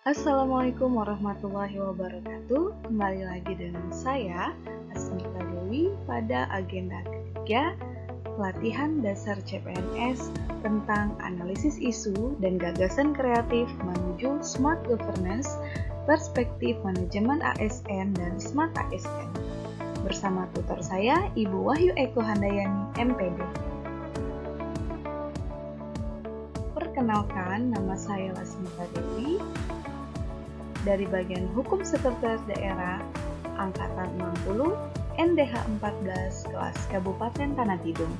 Assalamualaikum warahmatullahi wabarakatuh. Kembali lagi dengan saya, Asmita Dewi, pada agenda ketiga pelatihan dasar CPNS tentang analisis isu dan gagasan kreatif menuju Smart Governance, perspektif manajemen ASN dan Smart ASN. Bersama tutor saya, Ibu Wahyu Eko Handayani, MPD. Perkenalkan, nama saya Asmita Dewi, dari bagian Hukum Sekretaris Daerah Angkatan 60 NDH 14 kelas Kabupaten Tanah Tidung.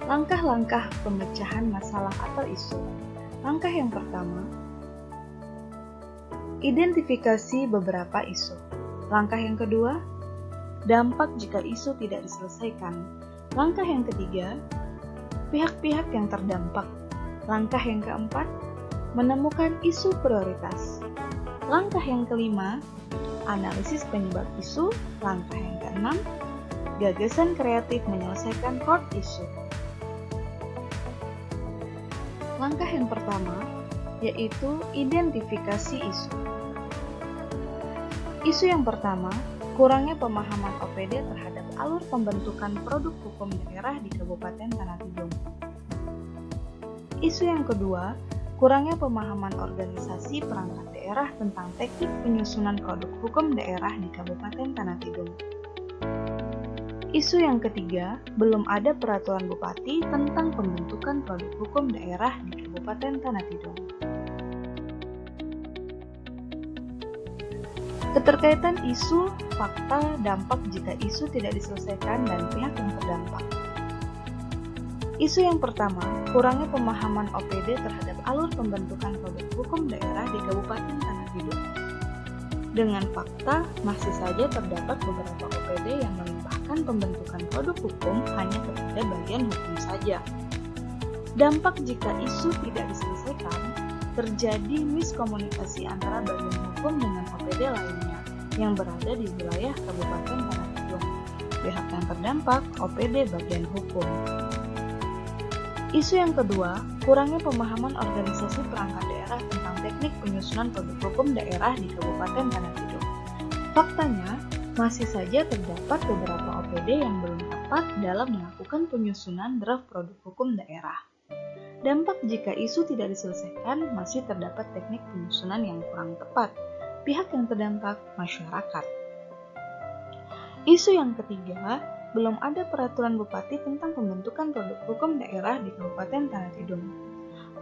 Langkah-langkah pemecahan masalah atau isu. Langkah yang pertama, identifikasi beberapa isu. Langkah yang kedua, dampak jika isu tidak diselesaikan. Langkah yang ketiga, pihak-pihak yang terdampak. Langkah yang keempat, menemukan isu prioritas. Langkah yang kelima, analisis penyebab isu. Langkah yang keenam, gagasan kreatif menyelesaikan core issue. Langkah yang pertama, yaitu identifikasi isu. Isu yang pertama, kurangnya pemahaman OPD terhadap alur pembentukan produk hukum daerah di Kabupaten Tanah Tidung. Isu yang kedua, kurangnya pemahaman organisasi perangkat daerah tentang teknik penyusunan produk hukum daerah di Kabupaten Tanah Tidung. Isu yang ketiga, belum ada peraturan bupati tentang pembentukan produk hukum daerah di Kabupaten Tanah Tidung. Keterkaitan isu, fakta, dampak jika isu tidak diselesaikan dan pihak yang terdampak. Isu yang pertama, kurangnya pemahaman OPD terhadap alur pembentukan produk hukum daerah di Kabupaten Tanah Tidung. Dengan fakta, masih saja terdapat beberapa OPD yang melimpahkan pembentukan produk hukum hanya kepada bagian hukum saja. Dampak jika isu tidak diselesaikan, terjadi miskomunikasi antara bagian hukum dengan OPD lainnya yang berada di wilayah Kabupaten Tanah Tidung. Pihak yang terdampak, OPD bagian hukum. Isu yang kedua, kurangnya pemahaman organisasi perangkat daerah tentang teknik penyusunan produk hukum daerah di Kabupaten Tanah Tidung. Faktanya, masih saja terdapat beberapa OPD yang belum tepat dalam melakukan penyusunan draft produk hukum daerah. Dampak jika isu tidak diselesaikan, masih terdapat teknik penyusunan yang kurang tepat. Pihak yang terdampak, masyarakat. Isu yang ketiga, belum ada peraturan bupati tentang pembentukan produk hukum daerah di Kabupaten Tanah Tidung.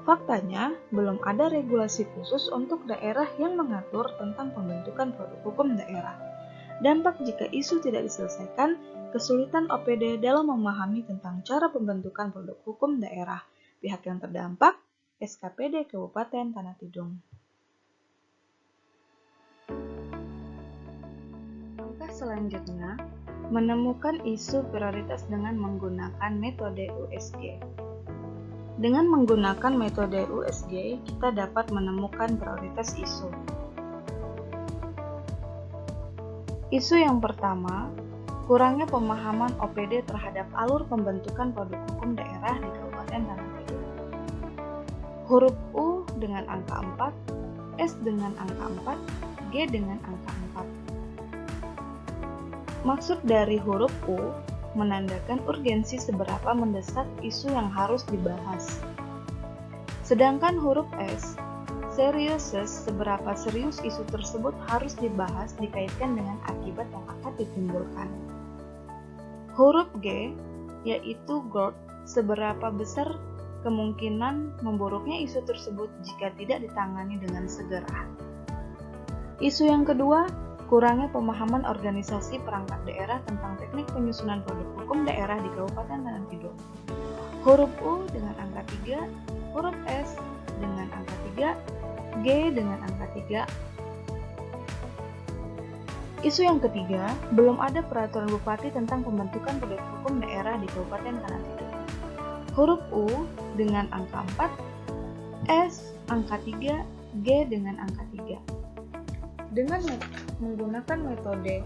Faktanya, belum ada regulasi khusus untuk daerah yang mengatur tentang pembentukan produk hukum daerah. Dampak jika isu tidak diselesaikan, kesulitan OPD dalam memahami tentang cara pembentukan produk hukum daerah. Pihak yang terdampak, SKPD Kabupaten Tanah Tidung. Langkah selanjutnya, menemukan isu prioritas dengan menggunakan metode USG. Dengan menggunakan metode USG, kita dapat menemukan prioritas isu. Isu yang pertama, kurangnya pemahaman OPD terhadap alur pembentukan produk hukum daerah di Kabupaten Tanah Tidung. Huruf U dengan angka 4, S dengan angka 4, G dengan angka 4. Maksud dari huruf U menandakan urgensi seberapa mendesak isu yang harus dibahas. Sedangkan huruf S, seriuses seberapa serius isu tersebut harus dibahas dikaitkan dengan akibat yang akan ditimbulkan. Huruf G, yaitu GORT, seberapa besar kemungkinan memburuknya isu tersebut jika tidak ditangani dengan segera. Isu yang kedua, kurangnya pemahaman organisasi perangkat daerah tentang teknik penyusunan produk hukum daerah di Kabupaten Tanah Tidung. Huruf U dengan angka 3, huruf S dengan angka 3, G dengan angka 3. Isu yang ketiga, belum ada peraturan bupati tentang pembentukan produk hukum daerah di Kabupaten Tanah Tidung. Huruf U dengan angka 4, S angka 3, G dengan angka 3. Dengan menggunakan metode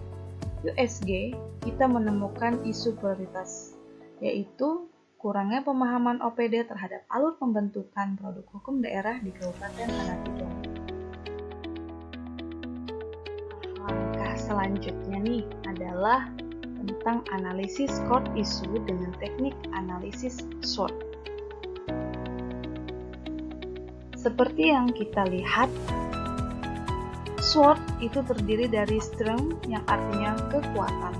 USG, kita menemukan isu prioritas, yaitu kurangnya pemahaman OPD terhadap alur pembentukan produk hukum daerah di Kabupaten Tanah Tidung. Langkah selanjutnya nih adalah tentang analisis court issue dengan teknik analisis SWOT. Seperti yang kita lihat, SWOT itu terdiri dari strength yang artinya kekuatan.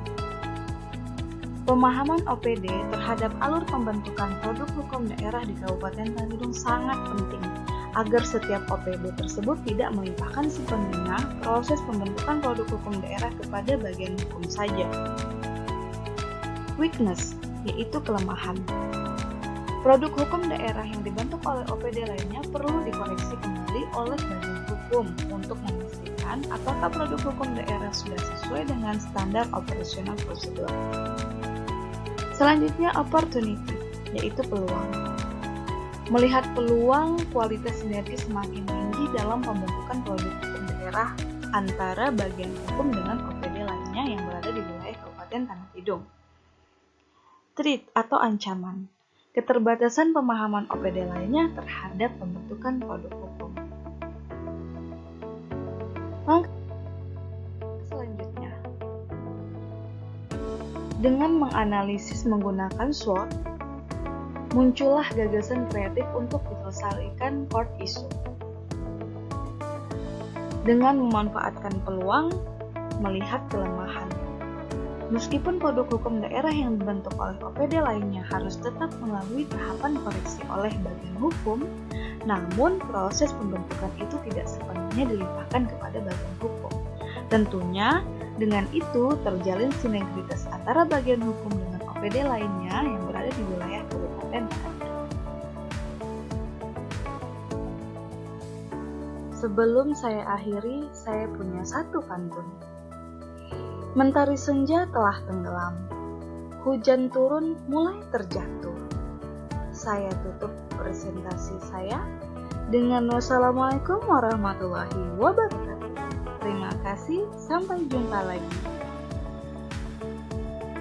Pemahaman OPD terhadap alur pembentukan produk hukum daerah di Kabupaten Tanah Tidung sangat penting agar setiap OPD tersebut tidak melimpahkan sepenuhnya proses pembentukan produk hukum daerah kepada bagian hukum saja. Weakness, yaitu kelemahan. Produk hukum daerah yang dibentuk oleh OPD lainnya perlu dikoreksi kembali oleh bagian hukum untuk memastikan apakah produk hukum daerah sudah sesuai dengan standar operasional prosedur. Selanjutnya, opportunity, yaitu peluang. Melihat peluang kualitas sinergi semakin tinggi dalam pembentukan produk hukum daerah antara bagian hukum dengan OPD lainnya yang berada di wilayah Kabupaten Tanah Tidung. Threat atau ancaman, keterbatasan pemahaman OPD lainnya terhadap pembentukan produk hukum. Langkah selanjutnya, dengan menganalisis menggunakan SWOT, muncullah gagasan kreatif untuk menyelesaikan court issue. Dengan memanfaatkan peluang, melihat kelemahan. Meskipun produk hukum daerah yang dibentuk oleh OPD lainnya harus tetap melalui tahapan koreksi oleh bagian hukum, namun proses pembentukan itu tidak sepenuhnya dilimpahkan kepada bagian hukum. Tentunya, dengan itu terjalin sinergitas antara bagian hukum dengan OPD lainnya yang berada di wilayah Kabupaten Tanah Tidung. Sebelum saya akhiri, saya punya satu pantun. Mentari senja telah tenggelam, hujan turun mulai terjatuh. Saya tutup presentasi saya dengan wassalamualaikum warahmatullahi wabarakatuh. Terima kasih, sampai jumpa lagi.